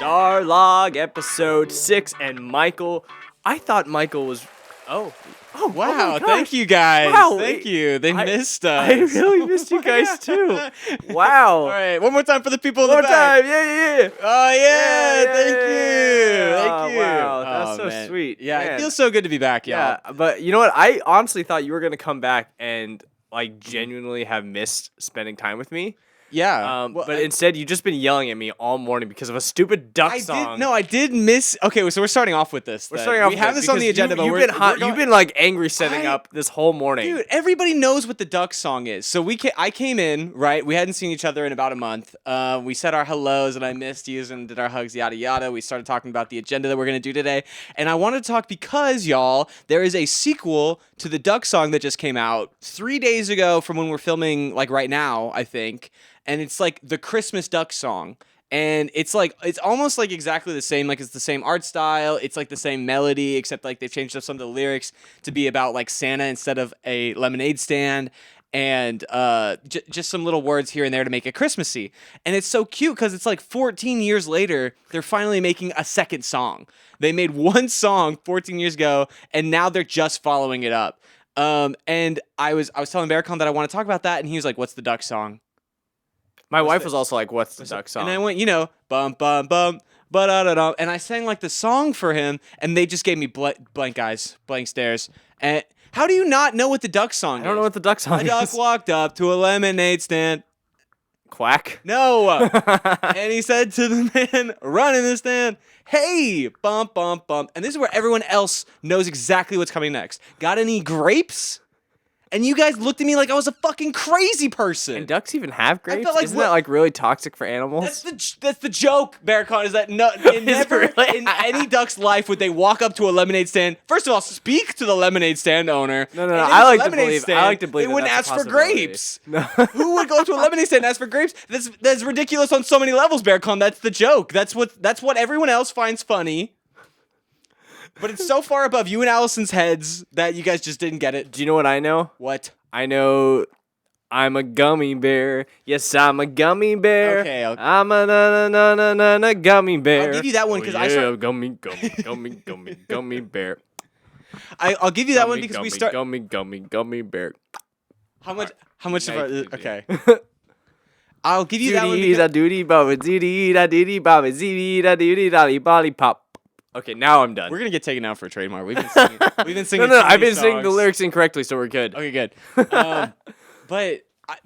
StarLog episode 6, and Michael. I thought Michael was. Oh Wow, my gosh. thank you guys. Wow, Thank you. They missed us. I really missed you guys too. Wow. All right, one more time for the people in One the more back. time. Yeah. Oh, yeah. Thank you. Oh, Thank you. wow, that's so man. sweet. Yeah, Man. it feels so good to be back, y'all. Yeah, but you know what? I honestly thought you were gonna come back and like genuinely have missed spending time with me. Yeah. But instead, you've just been yelling at me all morning because of a stupid duck song. I did miss. Okay, so we're starting off with this. We're then. starting off. We have this on the agenda, but you've been like angry setting up this whole morning. Dude, everybody knows what the duck song is. So I came in, right? We hadn't seen each other in about a month. We said our hellos and I missed you and did our hugs, yada yada. We started talking about the agenda that we're gonna do today, and I wanted to talk because y'all, there is a sequel to the duck song that just came out 3 days ago from when we're filming, like right now, I think. And it's like the Christmas duck song. And it's almost like exactly the same. Like it's the same art style. It's like the same melody, except like they've changed up some of the lyrics to be about like Santa instead of a lemonade stand. And just some little words here and there to make it Christmassy. And it's so cute because it's like 14 years later, they're finally making a second song. They made one song 14 years ago, and now they're just following it up. And I was telling Berkan that I want to talk about that, and he was like, "What's the duck song?" My wife was also like, "What's the duck song?" And I went, bum bum bum, ba-da-da-da, and I sang like the song for him, and they just gave me blank eyes, blank stares. And how do you not know what the duck song is? I don't know what the duck song is. A duck walked up to a lemonade stand. Quack. No. And he said to the man running the stand, "Hey, bump, bump, bump." And this is where everyone else knows exactly what's coming next. Got any grapes? And you guys looked at me like I was a fucking crazy person. And ducks even have grapes? felt like Isn't that like really toxic for animals? That's the joke, Berkan, is that in any duck's life would they walk up to a lemonade stand. First of all, speak to the lemonade stand owner. No. I like to believe they wouldn't that's ask a for possibility. grapes. No. Who would go to a lemonade stand and ask for grapes? That's ridiculous on so many levels, Berkan. That's the joke. That's what everyone else finds funny. But it's so far above you and Allison's heads that you guys just didn't get it. Do you know what I know? What? I know I'm a gummy bear. Yes, I'm a gummy bear. Okay. I'm a na gummy bear. I'll give you that one because gummy bear. I'll give you that one because we start. Gummy bear. How much of our okay? I'll give you that one. Da doody baba zee da diddy baba zee da diddy dolly bolly pop. Okay, now I'm done. We're gonna get taken out for a trademark. We've been singing. No. I've been singing the lyrics incorrectly, so we're good. Okay, good. But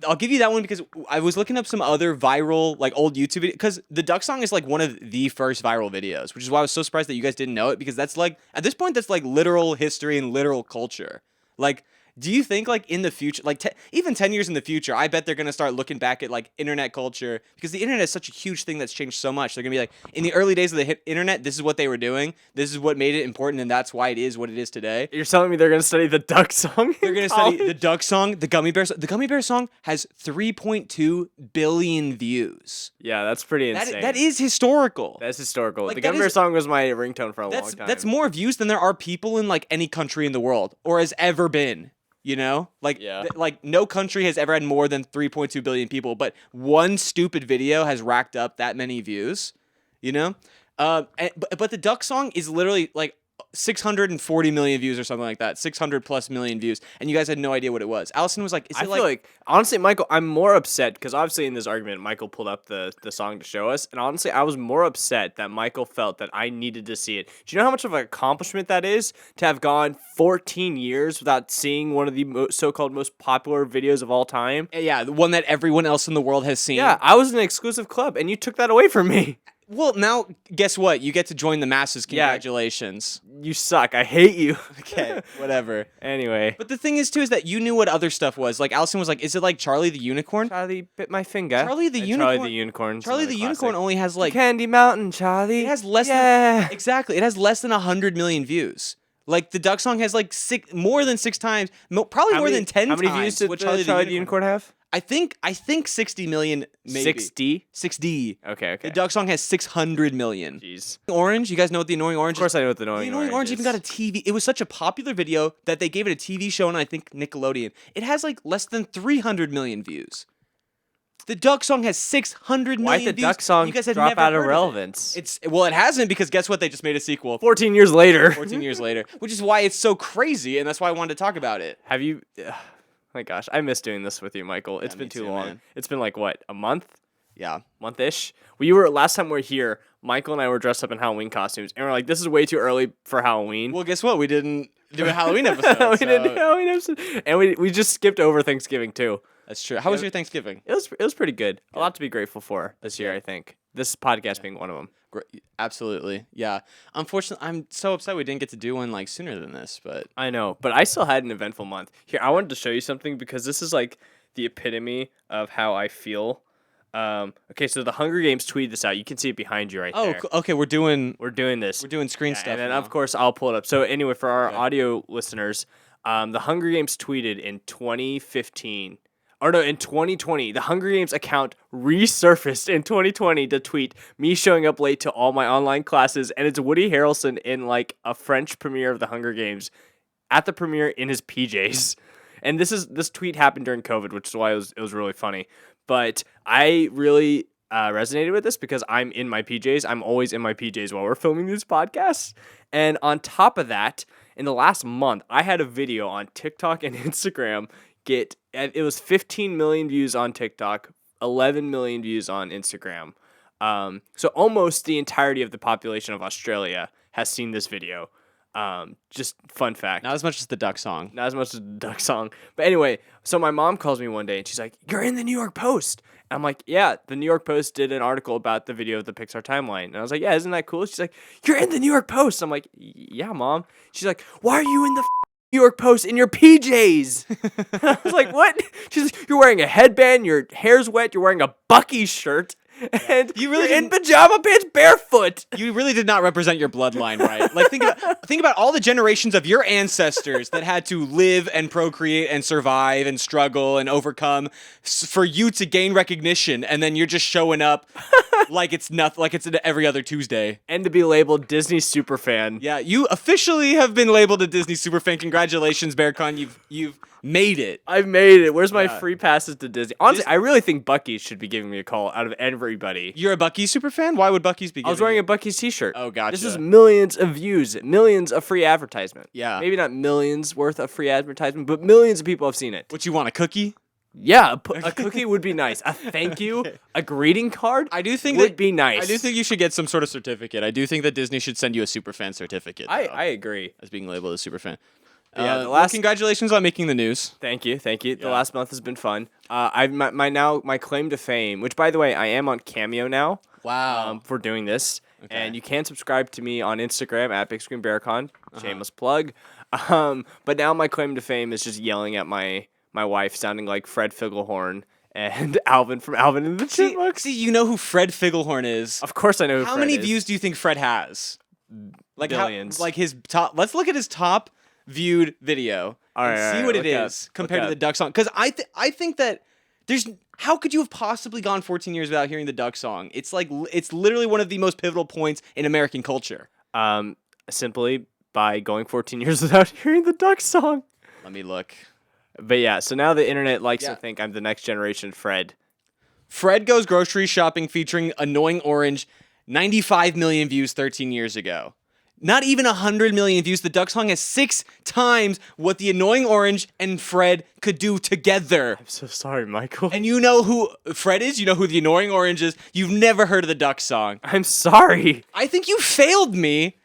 I'll give you that one because I was looking up some other viral, like old YouTube videos. Because the duck song is like one of the first viral videos, which is why I was so surprised that you guys didn't know it. Because that's like at this point, that's like literal history and literal culture. Like, do you think like in the future, like even 10 years in the future, I bet they're going to start looking back at like internet culture because the internet is such a huge thing that's changed so much. They're going to be like, in the early days of the internet, this is what they were doing. This is what made it important. And that's why it is what it is today. You're telling me they're going to study the duck song? They're going to study the duck song, the gummy bear song. The gummy bear song has 3.2 billion views. Yeah, that's pretty insane. That is historical. That's historical. Like, the gummy bear song was my ringtone for a long time. That's more views than there are people in like any country in the world or has ever been. You know, like, like no country has ever had more than 3.2 billion people, but one stupid video has racked up that many views, you know? But the duck song is literally like 640 million views or something like that, 600 plus million views, and you guys had no idea what it was. Allison was like, I feel like, honestly, Michael, I'm more upset because obviously in this argument, Michael pulled up the song to show us, and honestly, I was more upset that Michael felt that I needed to see it. Do you know how much of an accomplishment that is to have gone 14 years without seeing one of the so-called most popular videos of all time? Yeah, the one that everyone else in the world has seen. Yeah, I was in an exclusive club, and you took that away from me. Well, now, guess what? You get to join the masses. Congratulations. Yeah, you suck. I hate you. Okay, whatever. Anyway. But the thing is, too, is that you knew what other stuff was. Like, Allison was like, is it like Charlie the Unicorn? Charlie bit my finger. Charlie the Unicorn. Charlie the Unicorn only has like... Candy Mountain, Charlie. It has less than... Exactly. It has less than 100 million views. Like, the duck song has like more than 6 times, probably more than 10 times. How many views did Charlie the Unicorn have? I think 60 million, maybe. 60? 60. Okay. The duck song has 600 million. Jeez. Orange, you guys know what the Annoying Orange is? Of course I know what the Annoying Orange is. Even got a TV. It was such a popular video that they gave it a TV show on, I think, Nickelodeon. It has like less than 300 million views. The Duck song has 600 Why million did the views. Duck song You guys had drop never out of heard it. relevance? It hasn't, because guess what? They just made a sequel 14 years later. 14 years later, which is why it's so crazy, and that's why I wanted to talk about it. Have you? My gosh, I miss doing this with you, Michael. It's me been too too, long. man. It's been like what, a month? Yeah. Month-ish. We were last time we were here. Michael and I were dressed up in Halloween costumes, and we're like, "This is way too early for Halloween." Well, guess what? We didn't do a Halloween episode. we so didn't do a Halloween episode, and we just skipped over Thanksgiving too. That's true. How was your Thanksgiving? It was pretty good. A lot to be grateful for this year, I think. This podcast being one of them. Absolutely. Yeah. Unfortunately, I'm so upset we didn't get to do one like sooner than this, but I know, but I still had an eventful month. Here, I wanted to show you something because this is like the epitome of how I feel. Okay, so the Hunger Games tweeted this out. You can see it behind you right there. Okay, we're doing this. We're doing screen stuff. And then, now. of course, I'll pull it up. So, anyway, for our audio listeners, the Hunger Games tweeted in 2015. Or no, in 2020, the Hunger Games account resurfaced in 2020 to tweet me showing up late to all my online classes, and it's Woody Harrelson in like a French premiere of the Hunger Games at the premiere in his PJs. And this tweet happened during COVID, which is why it was really funny. But I really resonated with this because I'm in my PJs. I'm always in my PJs while we're filming these podcasts. And on top of that, in the last month, I had a video on TikTok and Instagram it was 15 million views on TikTok, 11 million views on Instagram. So almost the entirety of the population of Australia has seen this video. Just fun fact. Not as much as the Duck song. Not as much as the Duck song. But anyway, so my mom calls me one day and she's like, "You're in the New York Post." I'm like, "Yeah, the New York Post did an article about the video of the Pixar timeline." And I was like, "Yeah, isn't that cool?" She's like, "You're in the New York Post." I'm like, "Yeah, Mom." She's like, "Why are you in the New York Post in your PJs?" I was like, "What?" She's like, "You're wearing a headband, your hair's wet, you're wearing a Buc-ee's shirt, and You really you're in pajama pants barefoot." You really did not represent your bloodline right. Like think about all the generations of your ancestors that had to live and procreate and survive and struggle and overcome for you to gain recognition, and then you're just showing up like it's nothing, like it's every other Tuesday. And to be labeled Disney superfan. Yeah, you officially have been labeled a Disney superfan. Congratulations, Berkan. You've made it. I've made it. Where's my free passes to Disney? Honestly, I really think Buc-ee's should be giving me a call out of everybody. You're a Buc-ee's superfan? Why would Buc-ee's be? I was wearing a Buc-ee's t-shirt. Oh, gotcha. This is millions of views, millions of free advertisement. Yeah. Maybe not millions worth of free advertisement, but millions of people have seen it. What, you want, a cookie? Yeah, a cookie would be nice. A thank you, a greeting card. I do think would that be nice. I do think you should get some sort of certificate. I do think that Disney should send you a superfan certificate. I agree. As being labeled a superfan. Yeah, congratulations on making the news. Thank you. The last month has been fun. My claim to fame, which by the way I am on Cameo now. Wow. For doing this, and you can subscribe to me on Instagram at BigScreenBearCon. Shameless plug. But now my claim to fame is just yelling at my wife, sounding like Fred Figglehorn and Alvin from Alvin and the Chipmunks. See, you know who Fred Figglehorn is. Of course I know who How Fred many is. views do you think Fred has? Like Billions. Like his top. Let's look at his top viewed video and see what it is compared to the Duck song. Because I think that there's. How could you have possibly gone 14 years without hearing the Duck song? It's like it's literally one of the most pivotal points in American culture. Simply by going 14 years without hearing the Duck song. Let me look. But yeah, so now the internet likes to think I'm the next generation Fred. Fred Goes Grocery Shopping featuring Annoying Orange, 95 million views 13 years ago. Not even 100 million views. The Duck song has 6 times what the Annoying Orange and Fred could do together. I'm so sorry, Michael. And you know who Fred is? You know who the Annoying Orange is? You've never heard of the Duck song. I'm sorry. I think you failed me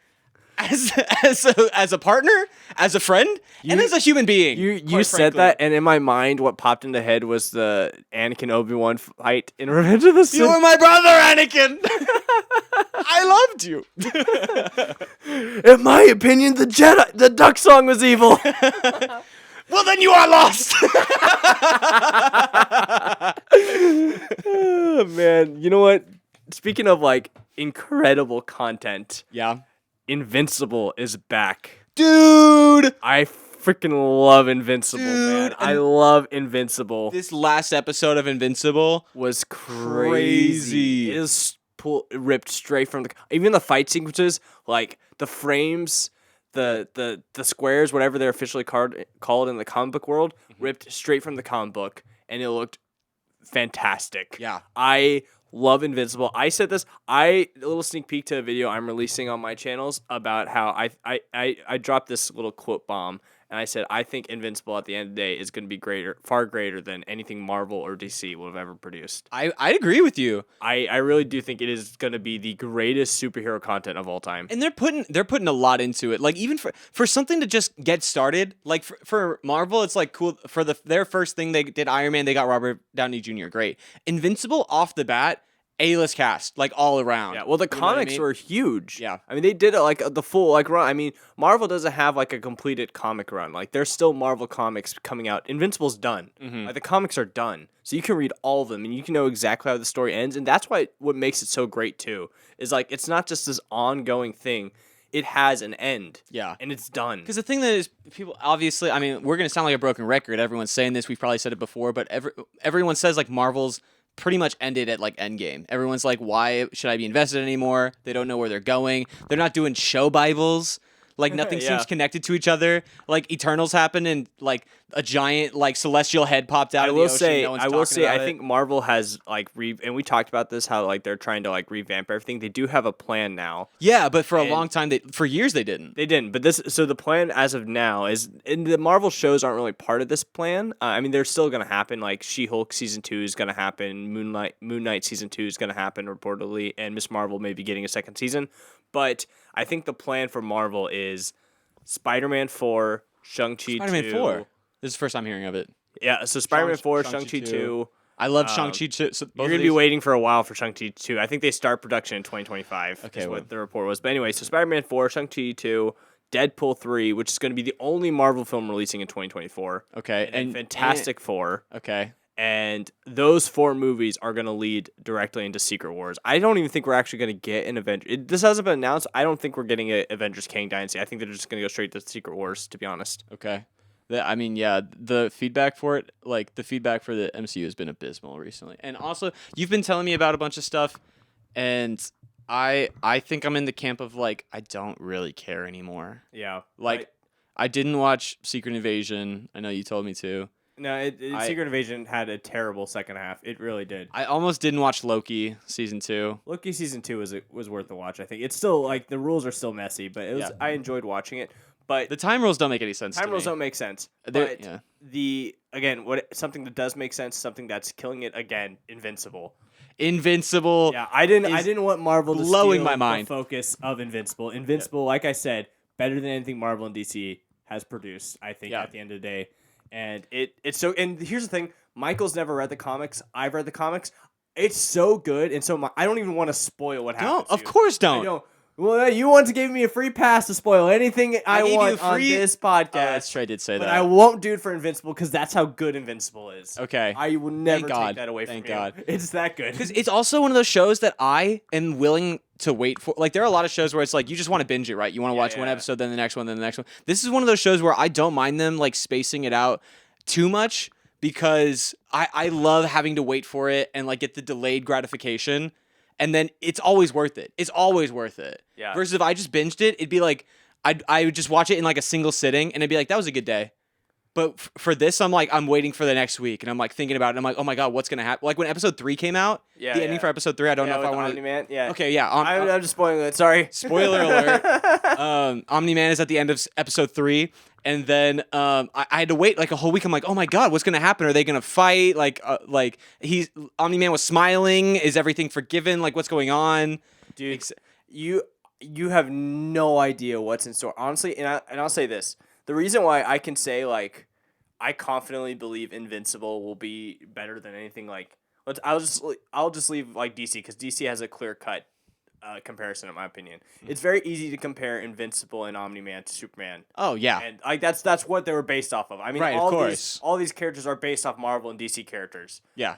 as a partner, as a friend, and as a human being. You said that, and in my mind, what popped in the head was the Anakin Obi-Wan fight in Revenge of the Sith. You were my brother, Anakin. I loved you. In my opinion, the Duck song was evil. Well, then you are lost. Oh, man, you know what? Speaking of like incredible content, Yeah. Invincible is back. Dude! I freaking love Invincible, man. Dude, I love Invincible. This last episode of Invincible Was crazy. It is ripped straight from even the fight sequences, like the frames, the squares, whatever they're officially called in the comic book world, ripped straight from the comic book, and it looked fantastic. Yeah. I love Invincible. I said this. A little sneak peek to a video I'm releasing on my channels about how I dropped this little quote bomb, and I said I think Invincible at the end of the day is going to be far greater than anything Marvel or DC will have ever produced. I agree with you. I really do think it is going to be the greatest superhero content of all time. And they're putting a lot into it. Like even for something to just get started, like for Marvel, it's like cool for their first thing they did Iron Man, they got Robert Downey Jr. Great. Invincible off the bat, A-list cast, like all around. Yeah, well, the You know what I comics mean? were huge. Yeah. I mean, they did like the full like run. I mean, Marvel doesn't have like a completed comic run. Like, there's still Marvel comics coming out. Invincible's done. Mm-hmm. Like, the comics are done, so you can read all of them and you can know exactly how the story ends. And that's what makes it so great too. Is like it's not just this ongoing thing. It has an end. Yeah. And it's done. Because the thing that is, people obviously, I mean, we're gonna sound like a broken record. Everyone's saying this. We've probably said it before, but everyone says like Marvel's pretty much ended at like Endgame. Everyone's like, why should I be invested anymore? They don't know where they're going. They're not doing show Bibles. Like nothing Yeah. seems connected to each other. Like Eternals happened and like a giant like celestial head popped out I of will the ocean. say, No one's I will talking say, about I it. think Marvel has like and we talked about this how like they're trying to like revamp everything. They do have a plan now. Yeah, but for a and- long time, for years they didn't. They didn't, but so the plan as of now is, and the Marvel shows aren't really part of this plan. I mean, they're still gonna happen. Like She-Hulk season 2 is gonna happen. Moon Knight season 2 is gonna happen reportedly, and Miss Marvel may be getting a second season. But I think the plan for Marvel is Spider-Man 4, Shang-Chi 2. Spider-Man 4. This is the first time hearing of it. Yeah, so Spider-Man 4, Shang-Chi Shang-Chi 2. 2. I love Shang-Chi too. So both You're of gonna be these- waiting for a while for Shang-Chi 2. I think they start production in 2025. Okay, is well- what the report was. But anyway, so Spider-Man 4, Shang-Chi 2, Deadpool 3, which is going to be the only Marvel film releasing in 2024. Okay, And Fantastic Four. Okay. And those 4 movies are going to lead directly into Secret Wars. I don't even think we're actually going to get an Avengers. This hasn't been announced. I don't think we're getting an Avengers Kang Dynasty. I think they're just going to go straight to Secret Wars, to be honest. Okay. I mean, yeah, the feedback for it, like the feedback for the MCU has been abysmal recently. And also, you've been telling me about a bunch of stuff, and I think I'm in the camp of like I don't really care anymore. Yeah. Like I didn't watch Secret Invasion. I know you told me to. No, Secret Invasion had a terrible second half. It really did. I almost didn't watch Loki season 2. Loki season 2 was worth the watch. I think it's still like the rules are still messy, but it was. Yeah. I enjoyed watching it. But The time rules don't make any sense. time to rules me. don't make sense. They're- But yeah. something that does make sense, something that's killing it again, Invincible. Invincible. Yeah, I didn't is want Marvel to blowing steal my mind. the focus of Invincible. Invincible, like I said, better than anything Marvel and DC has produced. I think Yeah. at the end of the day, and it's so. And here's the thing: Michael's never read the comics. I've read the comics. It's so good, and so I don't even want to spoil what happens. Don't. Of to you. course I don't. don't. Well, you once gave me a free pass to spoil anything I gave you want on free- this Oh, podcast. that's true. I did say But that. I won't do it for Invincible because that's how good Invincible is. Okay. I will never God. take that away Thank from God. you. It's that good. Because it's also one of those shows that I am willing to wait for. Like, there are a lot of shows where it's like you just want to binge it, right? You want to watch one yeah. episode, then the next one, then the next one. This is one of those shows where I don't mind them like spacing it out too much because I love having to wait for it and like get the delayed gratification. And then it's always worth it. It's always worth it. Yeah. Versus if I just binged it, it'd be like I would just watch it in like a single sitting and it'd be like, that was a good day. But for this, I'm like, I'm waiting for the next week, and I'm like thinking about it. And I'm like, oh my god, what's gonna happen? Like when episode 3 came out, Yeah, the ending yeah. for episode 3, I don't know if I with want to. Omni-Man. Yeah. Okay, yeah. I'm just spoiling it. Sorry. Spoiler alert. Omni-Man is at the end of episode 3, and then I had to wait like a whole week. I'm like, oh my god, what's gonna happen? Are they gonna fight? Like Omni-Man was smiling. Is everything forgiven? Like what's going on? Dude, you have no idea what's in store. Honestly, and I'll say this. The reason why I can say like I confidently believe Invincible will be better than anything like I'll just leave like DC because DC has a clear cut comparison in my opinion. It's very easy to compare Invincible and Omni-Man to Superman. Oh yeah. And like that's what they were based off of. I mean, Right, of course. all these characters are based off Marvel and DC characters. Yeah.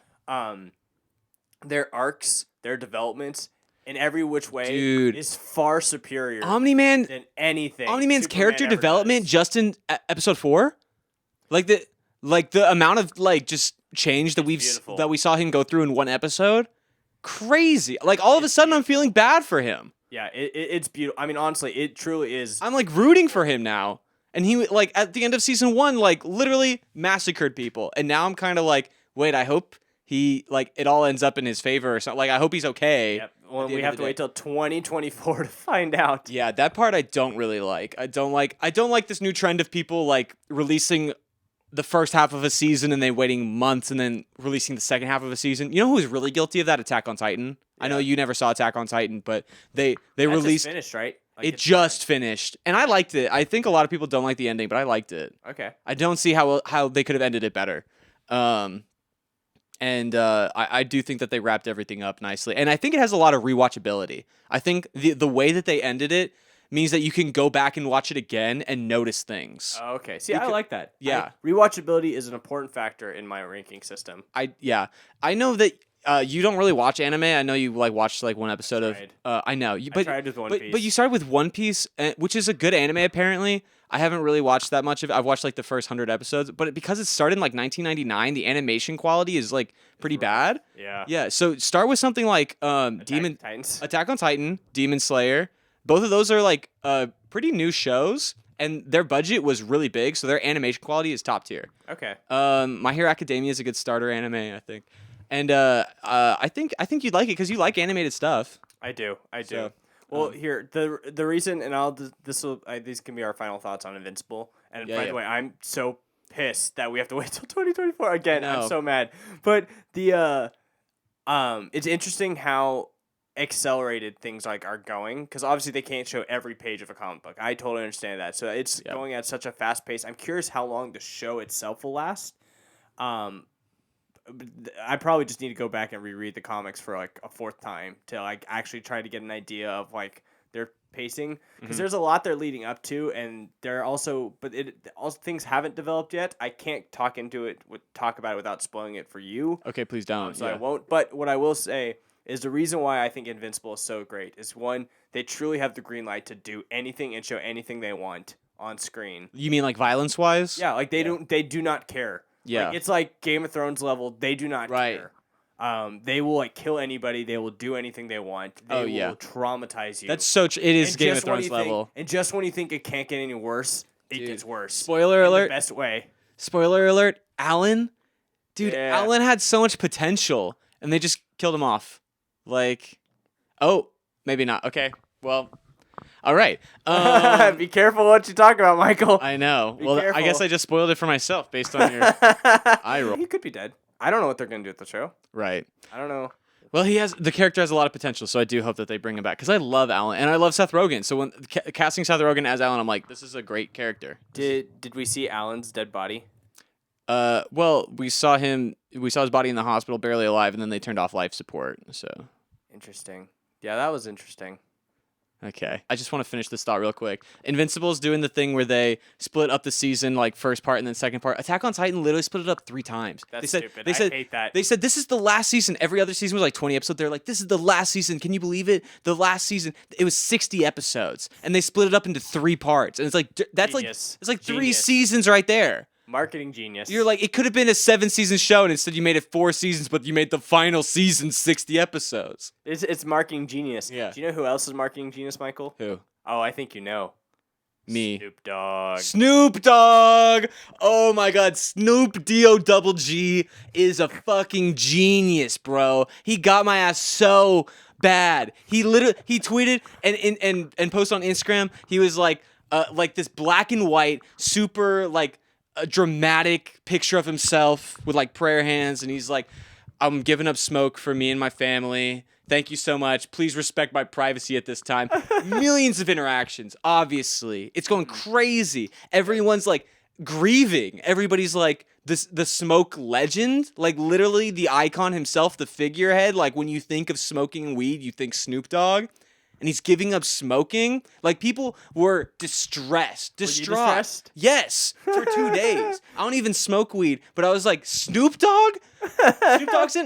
Their arcs, their developments, in every which way, Dude. is far superior Omni-Man than anything. Omni-Man's Superman character ever development does. just in episode 4, like the amount of like just change that beautiful. that we saw him go through in one episode, crazy. Like all of a sudden, I'm feeling bad for him. Yeah, it's beautiful. I mean, honestly, it truly is. I'm like rooting for him now, and he like at the end of season 1, like literally massacred people, and now I'm kind of like, wait, I hope he like it all ends up in his favor or something. Like I hope he's okay. Yep. Well, at the we end of have the to wait till 2024 to find out. Yeah, that part I don't really like. I don't like this new trend of people like releasing the first half of a season and then waiting months and then releasing the second half of a season. You know who's really guilty of that? Attack on Titan. I know you never saw Attack on Titan, but they That released just finished, right? Like, it just finished, and I liked it. I think a lot of people don't like the ending, but I liked it. Okay. I don't see how they could have ended it better. I do think that they wrapped everything up nicely, and I think it has a lot of rewatchability. I think the way that they ended it means that you can go back and watch it again and notice things. Okay. See, I like that. Yeah. Rewatchability is an important factor in my ranking system. I know that you don't really watch anime. I know you like watched like one episode of. I know you, I tried with One Piece. But you started with One Piece, which is a good anime apparently. I haven't really watched that much of it. I've watched like the first 100 episodes, but because it started in like 1999, the animation quality is like pretty bad. Yeah. Yeah. So start with something like Attack on Titan, Demon Slayer. Both of those are like pretty new shows, and their budget was really big, so their animation quality is top tier. Okay. My Hero Academia is a good starter anime, I think, and I think you'd like it because you like animated stuff. I do. So, well, here the reason, and these can be our final thoughts on Invincible. And by the way, I'm so pissed that we have to wait till 2024 again. I'm so mad. But it's interesting how accelerated things like are going, because obviously they can't show every page of a comic book. I totally understand that. So it's going at such a fast pace. I'm curious how long the show itself will last. I probably just need to go back and reread the comics for like a fourth time to like actually try to get an idea of like their pacing, because there's a lot they're leading up to, and they're also things haven't developed yet. I can't talk about it without spoiling it for you. Okay, please don't. So I won't. But what I will say is the reason why I think Invincible is so great is, one, they truly have the green light to do anything and show anything they want on screen. You mean like violence wise? Yeah, like they do not care. Yeah. Like, it's like Game of Thrones level. They do not care. They will like kill anybody. They will do anything they want. They will traumatize you. That's so true. It is Game of Thrones level. And just when you think it can't get any worse, it gets worse. Spoiler alert. The best way. Spoiler alert. Alan, dude, Alan had so much potential, and they just killed him off. Like, oh, maybe not. Okay, well, all right. Be careful what you talk about, Michael. I know. Be Well, careful. I guess I just spoiled it for myself based on your eye roll. He could be dead. I don't know what they're gonna do with the show. Right. I don't know. Well, the character has a lot of potential, so I do hope that they bring him back, because I love Alan and I love Seth Rogen. So when casting Seth Rogen as Alan, I'm like, this is a great character. Did we see Alan's dead body? Well, we saw his body in the hospital, barely alive, and then they turned off life support. So interesting. Yeah, that was interesting. Okay. I just want to finish this thought real quick. Invincible's doing the thing where they split up the season, like first part and then second part. Attack on Titan literally split it up 3 times. That's stupid. I hate that. They said this is the last season. Every other season was like 20 episodes. They're like, this is the last season. Can you believe it? The last season, it was 60 episodes, and they split it up into 3 parts. And it's like Genius. it's like 3 Genius. seasons right there. Marketing genius. You're like, it could have been a 7-season show, and instead you made it 4 seasons, but you made the final season 60 episodes. It's marketing genius. Yeah. Do you know who else is marketing genius, Michael? Who? Oh, I think you know. Me. Snoop Dogg. Snoop Dogg! Oh my god, Snoop D-O-double-G is a fucking genius, bro. He got my ass so bad. He tweeted and posted on Instagram. He was like this black and white, super like a dramatic picture of himself with like prayer hands, and he's like, I'm giving up smoke for me and my family. Thank you so much. Please respect my privacy at this time. Millions of interactions, obviously. It's going crazy. Everyone's like grieving. Everybody's like the smoke legend, like literally the icon himself, the figurehead. Like when you think of smoking weed, you think Snoop Dogg. And he's giving up smoking. Like, people were distressed. Were you distressed? Yes, for 2 days. I don't even smoke weed, but I was like, Snoop Dogg?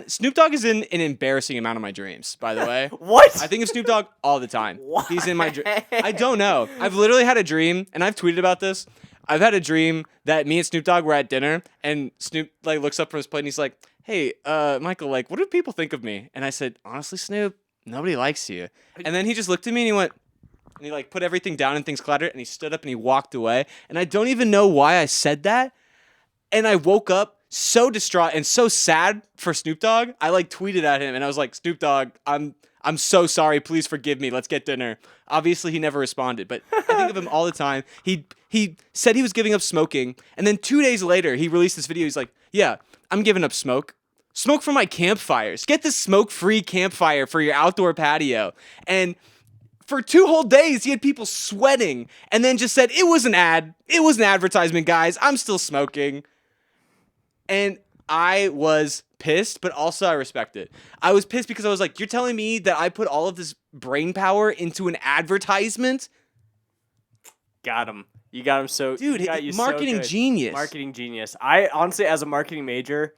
Snoop Dogg is in an embarrassing amount of my dreams, by the way. What? I think of Snoop Dogg all the time. What? He's in my dream. I don't know. I've literally had a dream, and I've tweeted about this. I've had a dream that me and Snoop Dogg were at dinner, and Snoop like looks up from his plate, and he's like, hey, Michael, like, what do people think of me? And I said, honestly, Snoop, nobody likes you. And then he just looked at me and he went, and he like put everything down and things clattered, and he stood up and he walked away. And I don't even know why I said that. And I woke up so distraught and so sad for Snoop Dogg. I like tweeted at him and I was like, Snoop Dogg, I'm so sorry. Please forgive me. Let's get dinner. Obviously, he never responded, but I think of him all the time. He said he was giving up smoking, and then 2 days later, he released this video. He's like, yeah, I'm giving up smoke. Smoke for my campfires. Get the smoke-free campfire for your outdoor patio. And for 2 whole days, he had people sweating, and then just said, it was an ad. It was an advertisement, guys. I'm still smoking. And I was pissed, but also I respect it. I was pissed because I was like, you're telling me that I put all of this brain power into an advertisement? Got him. You got him so... Dude, you marketing so good. genius. Marketing genius. I honestly, as a marketing major,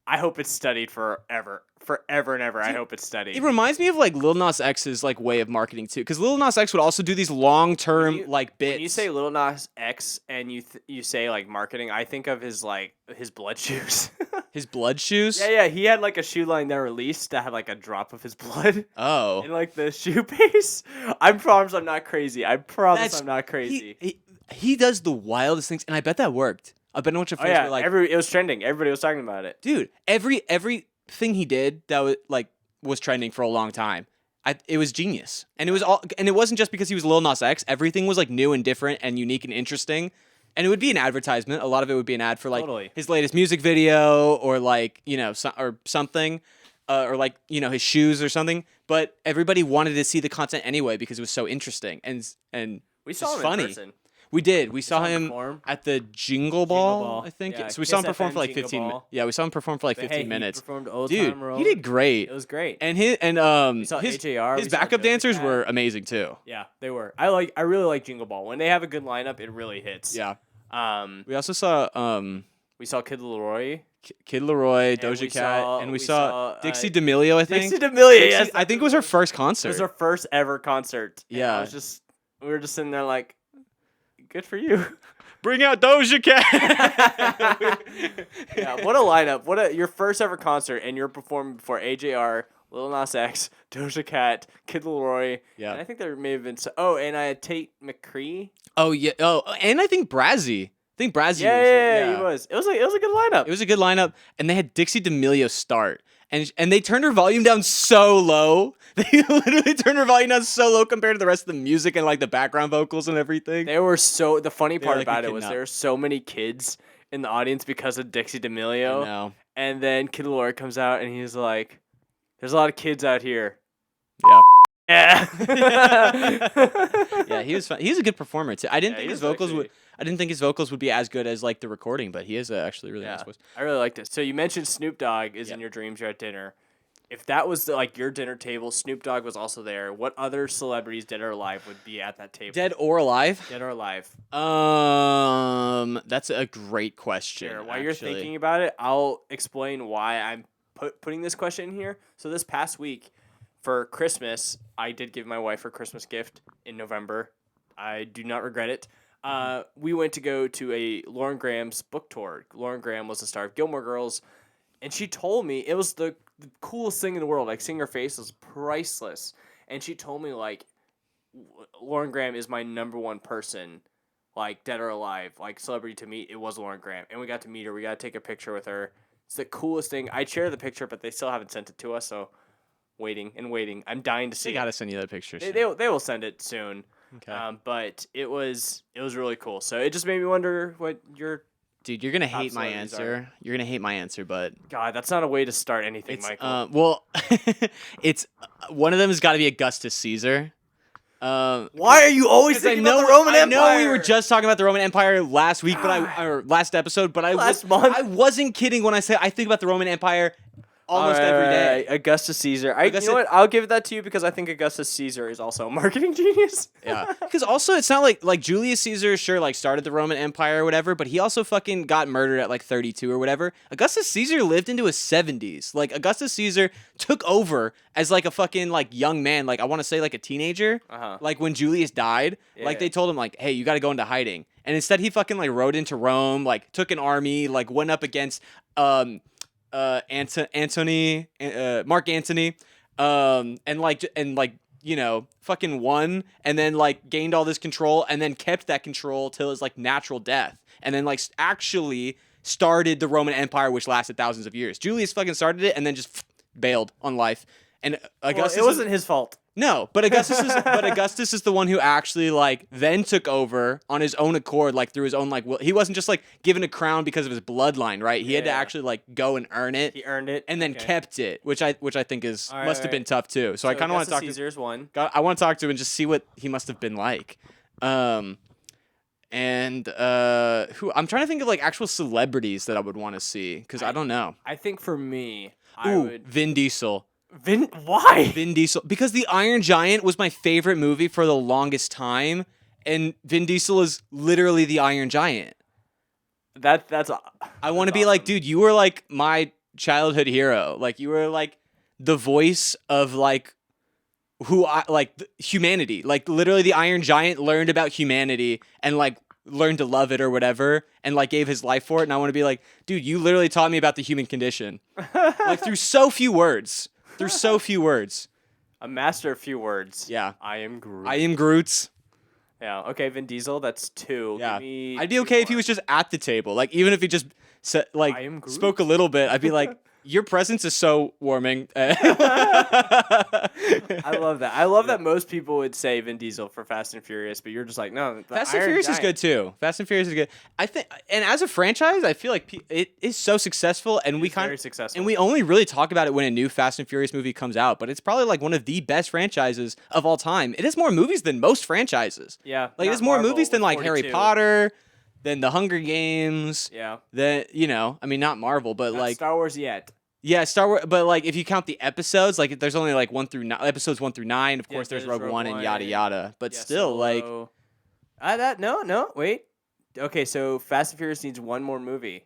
I hope it's studied forever. Forever and ever. Dude, I hope it's studied. It reminds me of like Lil Nas X's like way of marketing too, because Lil Nas X would also do these long-term like bits. When you say Lil Nas X and you say like marketing, I think of his blood shoes. His blood shoes? Yeah. He had like a shoe line that released that had like a drop of his blood. Oh. In like the shoe base. I promise I'm not crazy. I'm not crazy. He does the wildest things, and I bet that worked. I bet a bunch of friends were like, it was trending. Everybody was talking about it. Dude, everything he did that was trending for a long time. It was genius, and it wasn't just because he was Lil Nas X. Everything was like new and different and unique and interesting, and it would be an advertisement. A lot of it would be an ad for like his latest music video or like or something, or like his shoes or something. But everybody wanted to see the content anyway because it was so interesting and we saw him funny. in person. We did. We saw him at the Jingle Ball, I think. Yeah, so we saw him perform for like 15 minutes. Yeah, we saw him perform for like 15 minutes. He performed Old Dude, Time Road. he did great. It was great. And we saw AJR. His backup dancers were amazing too. Yeah, they were. I really like Jingle Ball. When they have a good lineup, it really hits. Yeah. We also saw we saw Kid Laroi. Kid Laroi, Doja Cat, and we saw Dixie D'Amelio, I think. Dixie D'Amelio, yes. I think it was her first concert. It was her first ever concert. Yeah. We were just sitting there like, good for you. Bring out Doja Cat. Yeah, what a lineup. Your first ever concert, and you're performing before AJR, Lil Nas X, Doja Cat, Kid Laroi. Yeah. And I think there may have been and I had Tate McCree. Oh yeah. Oh, and I think Brazzy. Yeah, he was. It was a good lineup. It was a good lineup, and they had Dixie D'Amelio start, and they turned her volume down so low. They literally turned her volume down so low compared to the rest of the music and like the background vocals and everything. The funny part about it was there were so many kids in the audience because of Dixie D'Amelio. I know. And then Kid Laroi comes out and he's like, "There's a lot of kids out here." Yeah. Yeah. Yeah, he was fun. He's a good performer too. I didn't think his vocals would be as good as like the recording, but he is actually really nice voice. I really liked it. So you mentioned Snoop Dogg is in your dreams. You're at dinner. If that was like your dinner table, Snoop Dogg was also there. What other celebrities, dead or alive, would be at that table? Dead or alive? Dead or alive. That's a great question. Sure. While you're thinking about it, I'll explain why I'm putting this question in here. So this past week, for Christmas, I did give my wife her Christmas gift in November. I do not regret it. We went to go to a Lauren Graham's book tour. Lauren Graham was the star of Gilmore Girls, and she told me it was the coolest thing in the world. Like, seeing her face was priceless. And she told me, like, Lauren Graham is my number one person, like, dead or alive, like, celebrity to meet. It was Lauren Graham. And we got to meet her. We got to take a picture with her. It's the coolest thing. I'd share the picture, but they still haven't sent it to us, so waiting. I'm dying to see They got to send you that picture soon. They will send it soon. Okay. But it was really cool. So it just made me wonder what your... Dude, you're gonna hate my answer. You're gonna hate my answer, but God, that's not a way to start anything, Michael. Well, it's one of them has got to be Augustus Caesar. Why are you always thinking about the Roman Empire? I know we were just talking about the Roman Empire last week, or last episode, but last month. I wasn't kidding when I said I think about the Roman Empire almost every day. Augustus Caesar. You know what? I'll give that to you because I think Augustus Caesar is also a marketing genius. Yeah. Because also it's not like Julius Caesar sure like started the Roman Empire or whatever, but he also fucking got murdered at like 32 or whatever. Augustus Caesar lived into his 70s. Like Augustus Caesar took over as like a fucking like young man, like I want to say like a teenager. Like when Julius died, like they told him like, "Hey, you got to go into hiding." And instead he fucking like rode into Rome, like took an army, like went up against Mark Antony, fucking won, and then like gained all this control, and then kept that control till his like natural death, and then like actually started the Roman Empire, which lasted thousands of years. Julius fucking started it and then just bailed on life. And Augustus, it wasn't his fault. no, but Augustus is the one who actually like then took over on his own accord, like through his own like will. He wasn't just like given a crown because of his bloodline, right? He had to actually like go and earn it. He earned it and then kept it, which I think is must have been tough too. So I kind of want to talk Caesar's one. I want to talk to him and just see what he must have been like. Who I'm trying to think of like actual celebrities that I would want to see because I don't know. I think for me, I would Vin Diesel. Why? Vin Diesel, because The Iron Giant was my favorite movie for the longest time, and Vin Diesel is literally the Iron Giant. That's I want to be like, dude, you were like my childhood hero. Like you were like the voice of like humanity. Like literally the Iron Giant learned about humanity and like learned to love it or whatever and like gave his life for it. And I want to be like, dude, you literally taught me about the human condition. Like through so few words. A master of few words. Yeah. I am Groot. I am Groot. Yeah. Okay, Vin Diesel, that's 2. Yeah. Give me I'd be okay if he was just at the table. Like even if he just said, like spoke a little bit, I'd be like, your presence is so warming. I love that. I love that most people would say Vin Diesel for Fast and Furious, but you're just like, no. Fast and Furious is good too. Fast and Furious is good. I think, and as a franchise, I feel like it is so successful, and very successful. And we only really talk about it when a new Fast and Furious movie comes out. But it's probably like one of the best franchises of all time. It has more movies than most franchises. Yeah, like it has more movies than like Harry Potter, than The Hunger Games. Yeah, I mean, not Marvel, but not like Star Wars yet. Yeah, Star Wars, but like if you count the episodes, like there's only like episodes 1 through 9. Of course, there's Rogue One and yada yada. But still, Solo. like no, wait. Okay, so Fast and Furious needs one more movie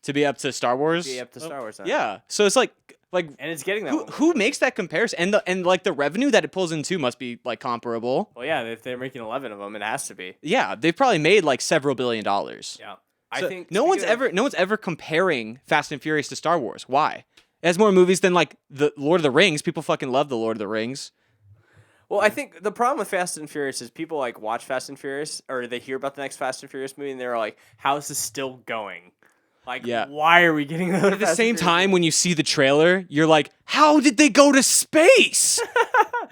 to be up to Star Wars. Star Wars. Yeah, so it's like, and it's getting that. Who makes that comparison? And like the revenue that it pulls into must be like comparable. Well, yeah, if they're making 11 of them, it has to be. Yeah, they've probably made like several $1 billion. Yeah, So I think no one's ever comparing Fast and Furious to Star Wars. Why? It has more movies than like the Lord of the Rings. People fucking love the Lord of the Rings. Well, I think the problem with Fast and Furious is people like watch Fast and Furious or they hear about the next Fast and Furious movie and they're like, "How is this still going? Like, why are we getting another?" At the same time, when you see the trailer, you're like, "How did they go to space?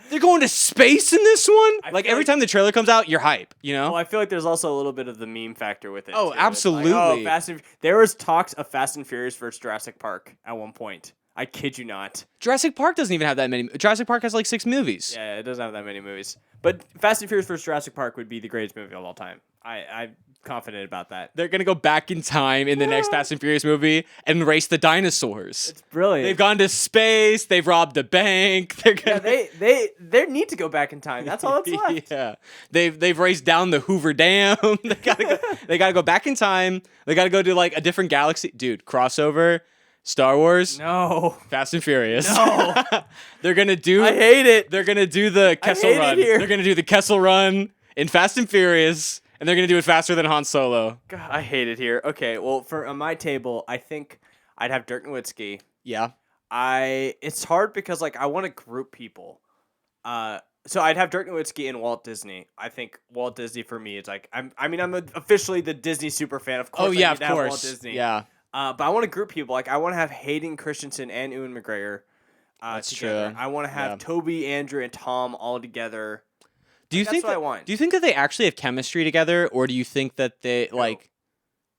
They're going to space in this one." Like every time the trailer comes out, you're hype. You know? Well, I feel like there's also a little bit of the meme factor with it. Oh, too. absolutely. Like, there was talks of Fast and Furious versus Jurassic Park at one point. I kid you not. Jurassic Park doesn't even have that many. Jurassic Park has like 6 movies. Yeah, it doesn't have that many movies. But Fast and Furious vs. Jurassic Park would be the greatest movie of all time. I'm confident about that. They're going to go back in time in the next Fast and Furious movie and race the dinosaurs. It's brilliant. They've gone to space. They've robbed a bank. They're gonna... they need to go back in time. That's all that's left. Yeah. They've raced down the Hoover Dam. They gotta go back in time. They gotta go to like a different galaxy. Dude, crossover. Star Wars? No. Fast and Furious. No. They're gonna do. I hate it. They're gonna do the Kessel Run. They're gonna do the Kessel Run in Fast and Furious, and they're gonna do it faster than Han Solo. God, I hate it here. Okay, well, on my table, I think I'd have Dirk Nowitzki. Yeah. It's hard because like I want to group people. So I'd have Dirk Nowitzki and Walt Disney. I think Walt Disney for me is like I'm officially the Disney super fan. Of course. Oh yeah, I of need to have course. Walt Disney. Yeah. But I want to group people. Like I want to have Hayden Christensen and Ewan McGregor. That's together. true. I want to have Toby, Andrew, and Tom all together. Do you think that's what I want? Do you think that they actually have chemistry together, or do you think that they like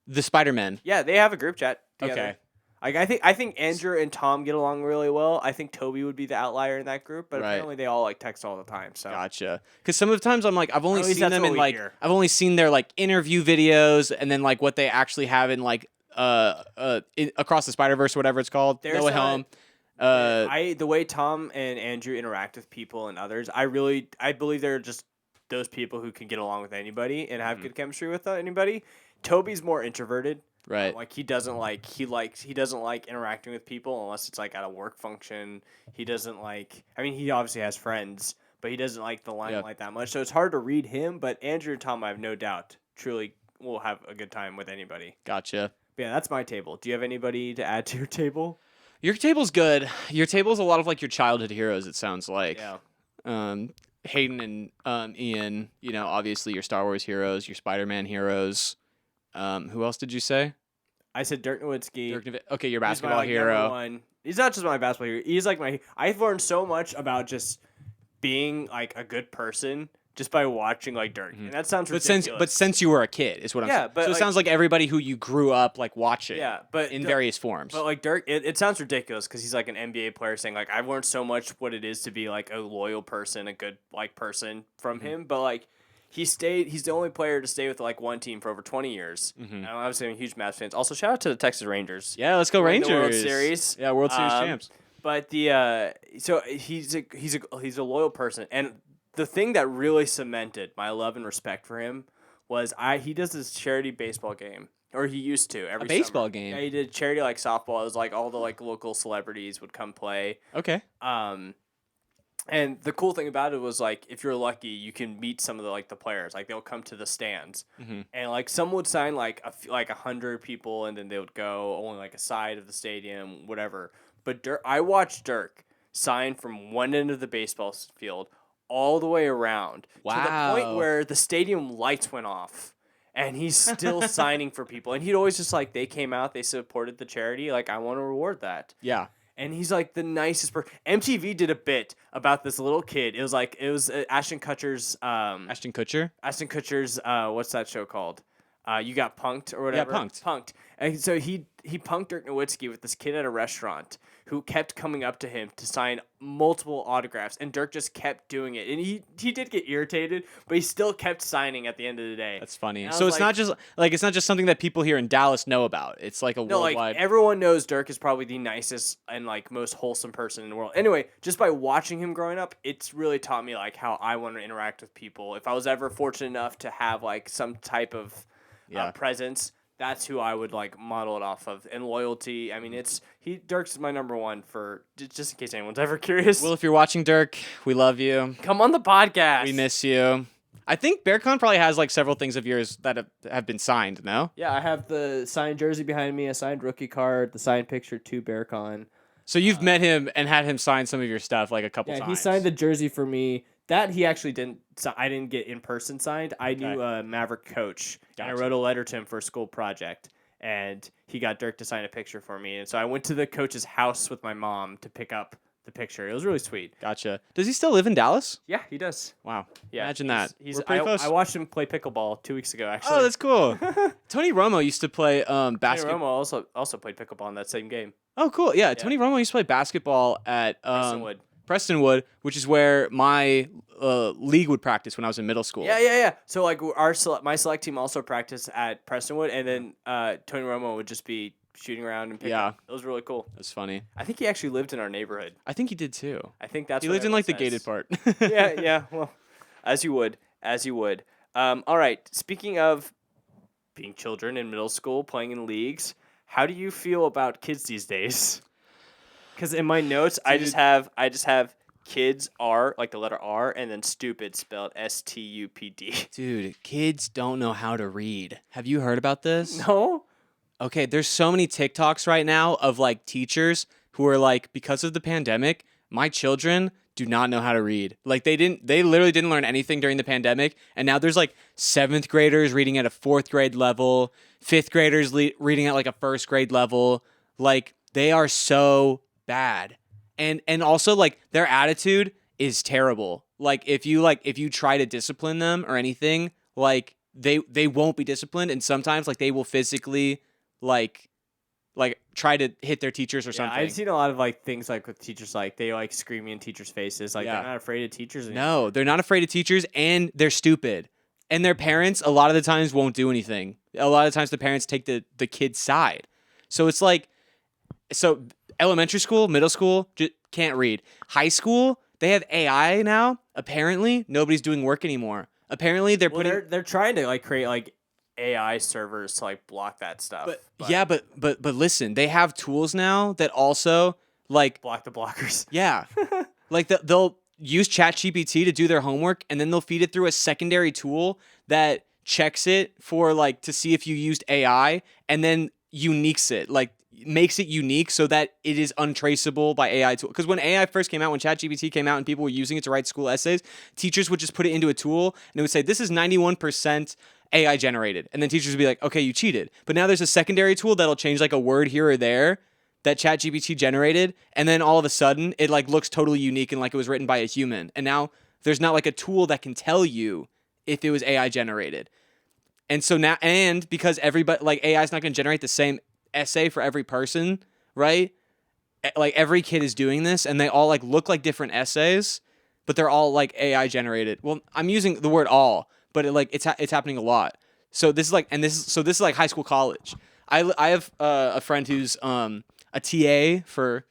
the Spider-Man? Yeah, they have a group chat together. Okay. Like I think Andrew and Tom get along really well. I think Toby would be the outlier in that group, but apparently they all like text all the time. So Gotcha. Because some of the times I'm like I've only At least seen that's them what in we like hear. I've only seen their like interview videos and then like what they actually have in like Across the Spider-Verse or whatever it's called. No Way Home. The way Tom and Andrew interact with people and others, I believe they're just those people who can get along with anybody and have good chemistry with anybody. Toby's more introverted. Right. Like he doesn't like interacting with people unless it's like at a work function. He doesn't like. I mean, he obviously has friends, but he doesn't like the limelight that much. So it's hard to read him. But Andrew and Tom, I have no doubt, truly will have a good time with anybody. Gotcha. But yeah, that's my table. Do you have anybody to add to your table? Your table's good. Your table's a lot of like your childhood heroes. It sounds like. Yeah. Hayden and Ian. You know, obviously your Star Wars heroes, your Spider-Man heroes. Who else did you say? I said Dirk Nowitzki. Okay, your He's my basketball like, hero. number one. He's not just my basketball hero. He's like my. I've learned so much about just being like a good person just by watching like Dirk, and that sounds ridiculous. But since you were a kid is what I'm saying. but so it like, sounds like everybody who you grew up like watching. Yeah, but in various forms. But like Dirk, it sounds ridiculous because he's like an NBA player saying like I've learned so much what it is to be like a loyal person, a good like person from him. But like he's the only player to stay with like one team for over 20 years. And obviously I'm a huge Mavs fans. Also shout out to the Texas Rangers. Yeah, let's go Rangers. The World Series. Yeah, World Series champs. But the so he's a loyal person, and the thing that really cemented my love and respect for him was he does this charity baseball game, or he used to every baseball summer. game. Yeah, he did charity like softball. It was like all the like local celebrities would come play. Okay. And the cool thing about it was like if you're lucky, you can meet some of the players. Like they'll come to the stands, and like some would sign like 100 people, and then they would go only like a side of the stadium, whatever. But I watched Dirk sign from one end of the baseball field all the way around to the point where the stadium lights went off, and he's still signing for people. And he'd always just like they came out, they supported the charity. Like I want to reward that. Yeah. And he's like the nicest person. MTV did a bit about this little kid. It was Ashton Kutcher's Ashton Kutcher. What's that show called? You Got Punked or whatever. Yeah, Punked. And so he punked Dirk Nowitzki with this kid at a restaurant who kept coming up to him to sign multiple autographs, and Dirk just kept doing it. And he did get irritated, but he still kept signing at the end of the day. That's funny. So it's not just something that people here in Dallas know about. It's like a worldwide. Like everyone knows Dirk is probably the nicest and like most wholesome person in the world. Anyway, just by watching him growing up, it's really taught me like how I want to interact with people. If I was ever fortunate enough to have like some type of presence, that's who I would like model it off of. And loyalty. I mean, Dirk's my number one for just in case anyone's ever curious. Well, if you're watching, Dirk, we love you. Come on the podcast. We miss you. I think Berkan probably has like several things of yours that have been signed. No. Yeah, I have the signed jersey behind me, a signed rookie card, the signed picture to Berkan. So you've met him and had him sign some of your stuff like a couple times. Yeah, he signed the jersey for me. That he actually didn't. I didn't get in person signed. I knew a Maverick coach, and I wrote a letter to him for a school project, and he got Dirk to sign a picture for me. And so I went to the coach's house with my mom to pick up the picture. It was really sweet. Gotcha. Does he still live in Dallas? Yeah, he does. Wow. Yeah, imagine that. We're pretty close. I watched him play pickleball 2 weeks ago. Actually. Oh, that's cool. Tony Romo used to play basketball. Tony Romo also played pickleball in that same game. Oh, cool. Yeah, Tony Romo used to play basketball at Prestonwood, which is where my league would practice when I was in middle school. Yeah. So like my select team also practiced at Prestonwood, and then Tony Romo would just be shooting around and picking. Yeah, it was really cool. That's funny. I think he actually lived in our neighborhood. I think he did too. I think that's he lived in like the gated part. yeah. Well, as you would. All right. Speaking of being children in middle school playing in leagues, how do you feel about kids these days? Because in my notes, I just have kids R, like the letter R, and then stupid spelled STUPD. Dude, kids don't know how to read. Have you heard about this? No. Okay, there's so many TikToks right now of like teachers who are like, because of the pandemic, my children do not know how to read. Like they literally didn't learn anything during the pandemic, and now there's like 7th graders reading at a 4th grade level, 5th graders reading at like a 1st grade level. Like they are so bad. And also like their attitude is terrible. Like if you try to discipline them or anything, like they won't be disciplined, and sometimes like they will physically like try to hit their teachers or something. I've seen a lot of like things like with teachers, like they like screaming in teachers' faces, like they're not afraid of teachers anymore. No, they're not afraid of teachers, and they're stupid. And their parents a lot of the times won't do anything. A lot of times the parents take the kid's side. So it's like elementary school, middle school, just can't read. High school, they have AI now. Apparently, nobody's doing work anymore. Apparently, they're trying to like create like AI servers to like block that stuff. But listen, they have tools now that also like block the blockers. Yeah, like they'll use ChatGPT to do their homework, and then they'll feed it through a secondary tool that checks it for like to see if you used AI, and then uniques it, like makes it unique so that it is untraceable by AI tool. Because when AI first came out, when ChatGPT came out and people were using it to write school essays, teachers would just put it into a tool and it would say, this is 91% AI generated. And then teachers would be like, okay, you cheated. But now there's a secondary tool that'll change like a word here or there that ChatGPT generated. And then all of a sudden it like looks totally unique and like it was written by a human. And now there's not like a tool that can tell you if it was AI generated. And so now, and because everybody, like AI is not going to generate the same essay for every person, right? Like every kid is doing this and they all like look like different essays, but they're all like AI generated. Well, I'm using the word all, but it's happening a lot. So this is like, this is like high school, college. I have a friend who's a TA for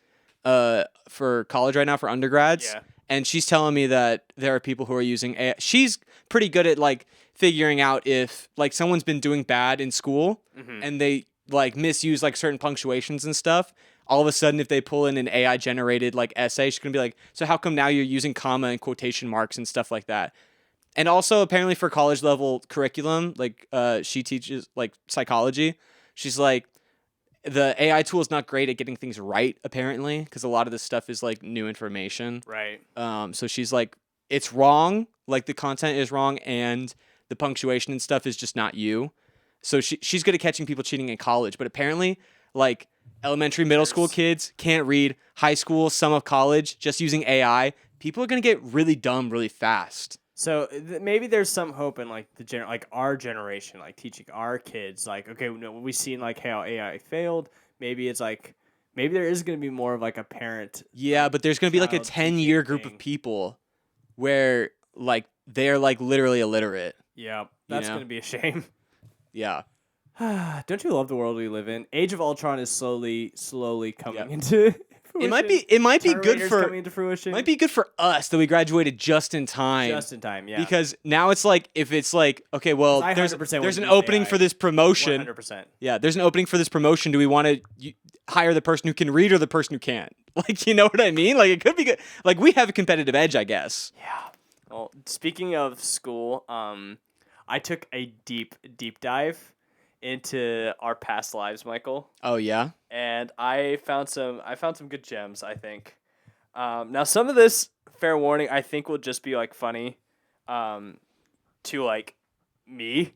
college right now for undergrads, and she's telling me that there are people who are using AI. She's pretty good at like figuring out if like someone's been doing bad in school and they like misuse like certain punctuations and stuff. All of a sudden, if they pull in an AI generated like essay, she's gonna be like, so how come now you're using comma and quotation marks and stuff like that? And also apparently for college level curriculum, like she teaches like psychology. She's like, the AI tool is not great at getting things right, apparently, because a lot of this stuff is like new information. Right. So she's like, it's wrong, like the content is wrong, and the punctuation and stuff is just not you. So she's good at catching people cheating in college, but apparently, like elementary, middle school kids can't read. High school, some of college, just using AI, people are gonna get really dumb really fast. So maybe there's some hope in like like our generation, like teaching our kids, like, okay, we've seen like how AI failed. Maybe it's like, maybe there is going to be more of like a parent. Yeah, but there's going to be like a 10-year group of people where like they're like literally illiterate. Yeah, that's going to be a shame. Yeah. Don't you love the world we live in? Age of Ultron is slowly coming into fruition. It might be good for coming into fruition. Might be good for us that we graduated just in time. Just in time, yeah. Because now it's like, if it's like, okay, well, there's an opening for this promotion. 100%. Yeah, there's an opening for this promotion. Do we want to hire the person who can read or the person who can't? Like, you know what I mean? Like, it could be good. Like, we have a competitive edge, I guess. Yeah. Well, speaking of school, I took a deep dive into our past lives, Michael. Oh yeah. And I found some good gems, I think. Now some of this, fair warning, I think will just be like funny to like me.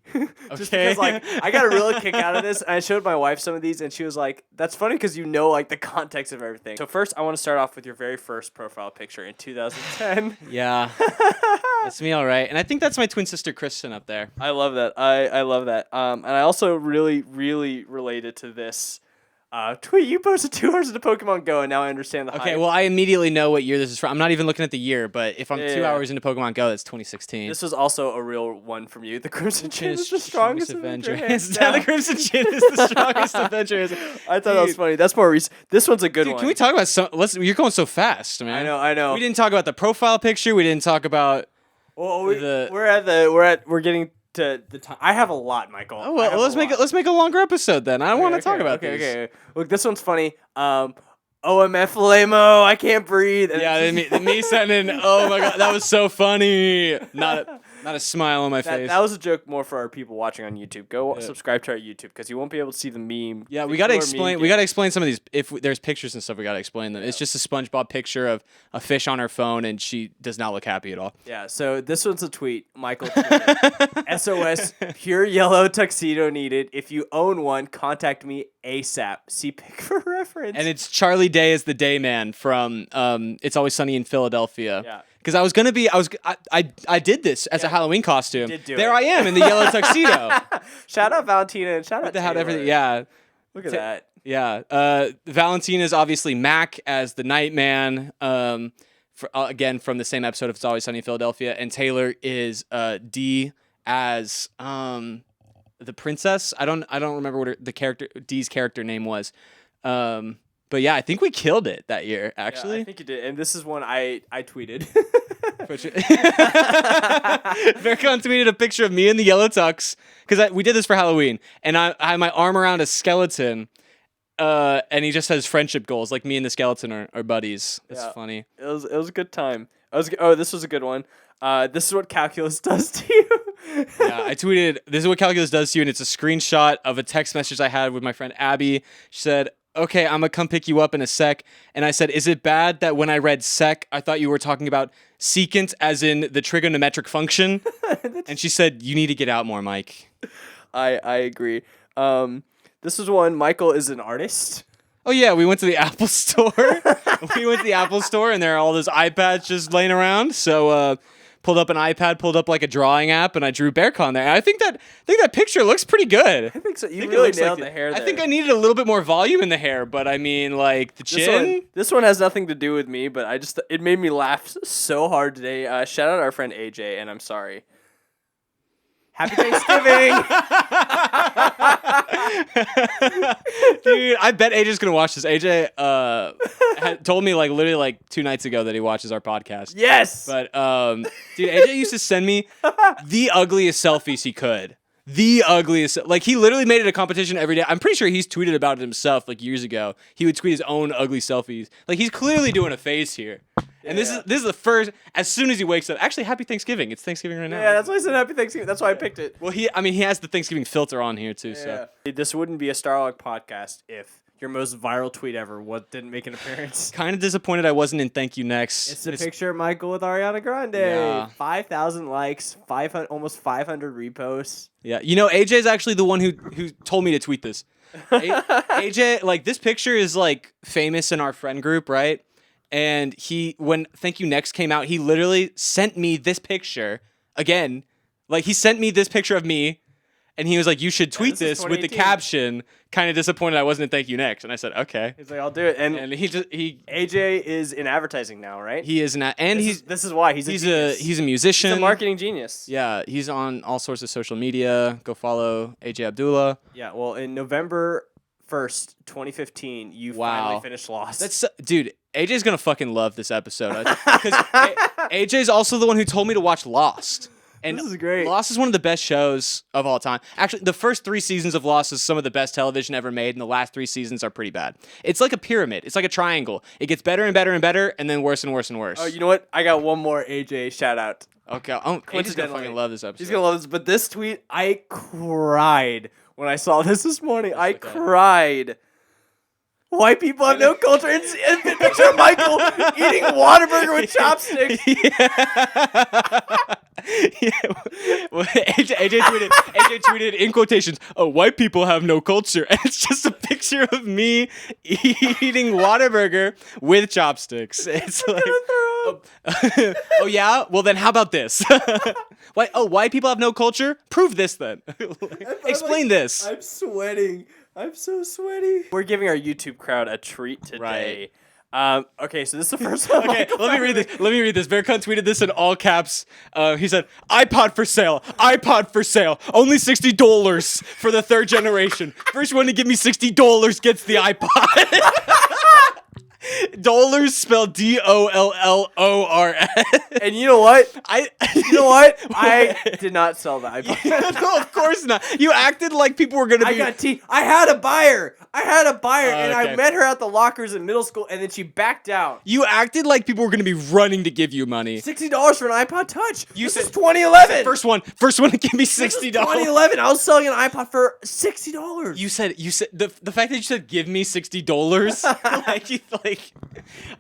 Just because like I got a real kick out of this, and I showed my wife some of these and she was like, that's funny because you know like the context of everything. So first I want to start off with your very first profile picture in 2010. Yeah. That's me, all right. And I think that's my twin sister Kristen up there. I love that. I love that. And I also really related to this tweet you posted 2 hours into Pokemon Go, and now I understand the hype. Okay, well, I immediately know what year this is from. I'm not even looking at the year, but if I'm 2 hours into Pokemon Go, that's 2016. This was also a real one from you. The Crimson Chin is the strongest Avenger. The Crimson Chin is the strongest Avenger. I thought that was funny. That's more recent. This one's a good one. Can we talk about some? You're going so fast, man. I know. We didn't talk about the profile picture. We didn't talk about. Well, we're getting to the time. I have a lot, Michael. Oh well, let's make a longer episode then. I want to talk about these. Okay. Look, this one's funny. OMF Lamo, I can't breathe. And yeah, me sending. Oh my god, that was so funny. Not a smile on my face. That was a joke more for our people watching on YouTube. Go subscribe to our YouTube because you won't be able to see the meme. Yeah, we gotta explain. We gotta explain some of these. If there's pictures and stuff, we gotta explain them. Yeah. It's just a SpongeBob picture of a fish on her phone, and she does not look happy at all. Yeah. So this one's a tweet. Michael tweeted, SOS, pure yellow tuxedo needed. If you own one, contact me ASAP. See pic for reference. And it's Charlie Day as the Day Man from It's Always Sunny in Philadelphia. Yeah. Because I did this as a Halloween costume. You did do there it. I am in the yellow tuxedo. Shout out Valentina and shout out Taylor. Everything. Yeah. Look at that. Yeah. Valentina is obviously Mac as the Nightman. Again from the same episode of It's Always Sunny in Philadelphia, and Taylor is Dee as the princess. I don't remember what the character Dee's character name was. But yeah, I think we killed it that year, actually. Yeah, I think you did. And this is one I tweeted. Berkan tweeted a picture of me in the yellow tux, because we did this for Halloween, and I had my arm around a skeleton, and he just says friendship goals, like me and the skeleton are buddies. It's funny. It was a good time. This was a good one. This is what calculus does to you. Yeah, I tweeted, this is what calculus does to you, and it's a screenshot of a text message I had with my friend Abby. She said, okay, I'm gonna come pick you up in a sec. And I said, is it bad that when I read sec, I thought you were talking about secant as in the trigonometric function? And she said, you need to get out more, Mike. I agree. This was one. Michael is an artist. Oh yeah, we went to the Apple store. We went to the Apple store, and there are all those iPads just laying around. So pulled up an iPad, pulled up like a drawing app, and I drew Berkan there. And I think that picture looks pretty good. I think so. You I think really it looks nailed like the hair I there. think I needed a little bit more volume in the hair, but I mean, like the chin. This one has nothing to do with me, but it made me laugh so hard today. Shout out our friend AJ, and I'm sorry. Happy Thanksgiving. Dude, I bet AJ's gonna watch this. AJ had told me like literally like 2 nights ago that he watches our podcast. Yes. But dude, AJ used to send me the ugliest selfies he could. The ugliest, like he literally made it a competition every day. I'm pretty sure he's tweeted about it himself like years ago. He would tweet his own ugly selfies. Like he's clearly doing a face here. And this is the first. As soon as he wakes up, actually, Happy Thanksgiving. It's Thanksgiving right now. Yeah, that's why I said Happy Thanksgiving. That's why I picked it. Well, he has the Thanksgiving filter on here too. So This wouldn't be a StarLog podcast if your most viral tweet ever didn't make an appearance. kind of disappointed I wasn't in Thank You Next. It's a picture of Michael with Ariana Grande. Yeah. 5,000 likes, 500, almost 500 reposts. Yeah, you know, AJ's actually the one who told me to tweet this. AJ, like this picture is like famous in our friend group, right? And when Thank You Next came out, he literally sent me this picture again. Like he sent me this picture of me, and he was like, "You should tweet this is this with the 2018. caption." Kind of disappointed I wasn't in Thank You Next, and I said, "Okay." He's like, I'll do it. And AJ is in advertising now, right? he is not, and This is why he's a genius. he's a musician, He's a marketing genius. Yeah, he's on all sorts of social media. Go follow AJ Abdullah. Yeah. Well, in November 1st, 2015, you finally finished Lost. That's dude. AJ's gonna fucking love this episode because AJ's also the one who told me to watch Lost. And This is great. Lost is one of the best shows of all time. Actually, the first 3 seasons of Lost is some of the best television ever made, and the last 3 seasons are pretty bad. It's like a pyramid. It's like a triangle. It gets better and better and better, and then worse and worse and worse. Oh, you know what? I got one more AJ shout out. Okay. Oh, AJ's gonna Coincidentally, fucking love this episode. He's gonna love this. But this tweet, I cried when I saw this morning. I look at it. cried. White people have no culture. And picture of Michael eating Whataburger with chopsticks. Well, AJ tweeted in quotations, "Oh, white people have no culture," and it's just a picture of me eating Whataburger with chopsticks. It's like, oh yeah. Well then, how about this? White people have no culture. Prove this then. Explain this. I'm sweating. I'm so sweaty. We're giving our YouTube crowd a treat today. Okay, so this is the first one. Okay, let me read this. Berkan tweeted this in all caps. He said, "iPod for sale. iPod for sale. Only $60 for the 3rd generation. First one to give me $60 gets the iPod." Dollars spelled DOLLORS. And you know what? I did not sell the iPod. No, of course not. You acted like people were gonna be. I had a buyer. And okay. I met her at the lockers in middle school, and then she backed out. You acted like people were gonna be running to give you money. $60 for an iPod Touch. This said- is 2011. First one to give me This is $60. 2011. I was selling an iPod for $60. You said the fact that you said give me $60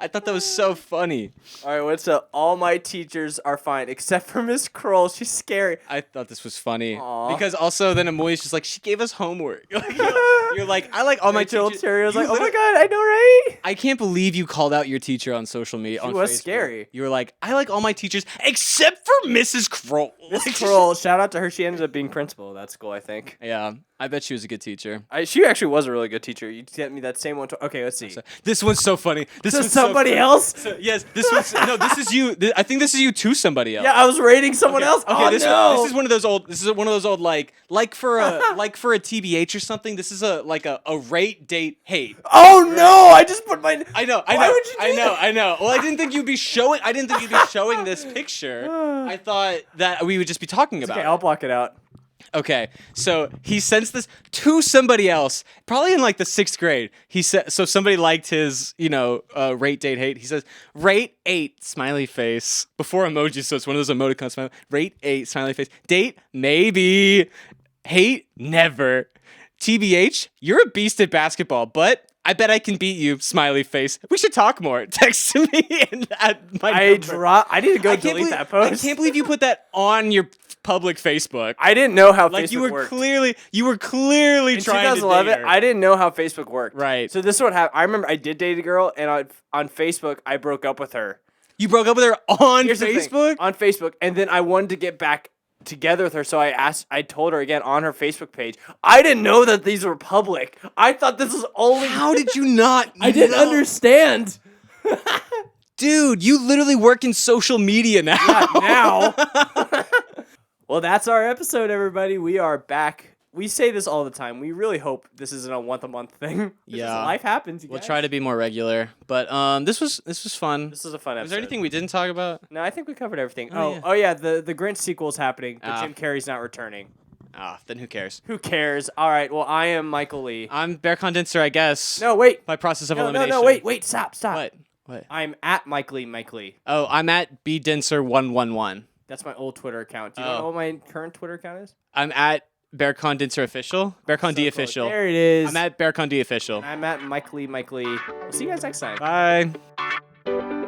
I thought that was so funny. All right, what's up? All my teachers are fine except for Miss Kroll. She's scary. I thought this was funny. Aw. Because also then Amoy's just like, she gave us homework. You're like, I like all my Rachel teachers. Terry was You like, oh my literally- god, I know, right? I can't believe you called out your teacher on social media. She on was Facebook. scary. You were like, I like all my teachers except for Mrs. Kroll. Miss Kroll, shout out to her. She ended up being principal of that school, I think. Yeah, I bet she was a good teacher. She actually was a really good teacher. You sent me that same one. Okay, let's see. This one's so funny. This To one's somebody so else? So, yes, this one's no. This is you. I think this is you to somebody else. Yeah, I was rating someone else. Okay, Oh, this no. is one of those old. This is one of those old like for a TBH or something. This is a rate date hate. Oh no! I just put my. I know. Why would you do that? I know. Well, I didn't think you'd be showing this picture. I thought that we would just be talking about Okay, it. I'll block it out. Okay, so he sends this to somebody else, probably in like the 6th grade. He said, so somebody liked his, rate, date, hate. He says, rate 8, smiley face, before emojis, so it's one of those emoticons, smiley. Rate 8, smiley face. Date, maybe. Hate, never. TBH, you're a beast at basketball, but I bet I can beat you, smiley face. We should talk more. Text to me and at my number. I need to go I can't delete believe- that post. I can't believe you put that on your public Facebook. I didn't know how Like Facebook you were worked. clearly In trying 2011, to date her. I didn't know how Facebook worked. Right. So this is what happened. I remember I did date a girl, and on Facebook, I broke up with her. You broke up with her on Here's the thing, Facebook? on Facebook, and then I wanted to get back together with her, so I told her again on her Facebook page. I didn't know that these were public. I thought this was only. How did you not? I didn't know? understand. Dude, you literally work in social media now. Now. Well, that's our episode, everybody. We are back. We say this all the time. We really hope this isn't a once-a-month thing. Yeah. Life happens. You We'll guys. try to be more regular. But this was fun. This is a fun episode. Was there anything we didn't talk about? No, I think we covered everything. Oh, Oh yeah. The Grinch sequel is happening, but Ah. Jim Carrey's not returning. Then who cares? Who cares? All right. Well, I am Michael Lee. I'm Berkan Dincer, I guess. No, wait. By process of No, elimination. wait. Stop. What? I'm at Mike Lee. Oh, I'm at bdincer111. That's my old Twitter account. Do you Oh. know what my current Twitter account is? I'm at Berkan Dincer official. Berkan D So close. official. There it is. I'm at Berkan D official. I'm at Mike Lee. We'll see you guys next time. Bye.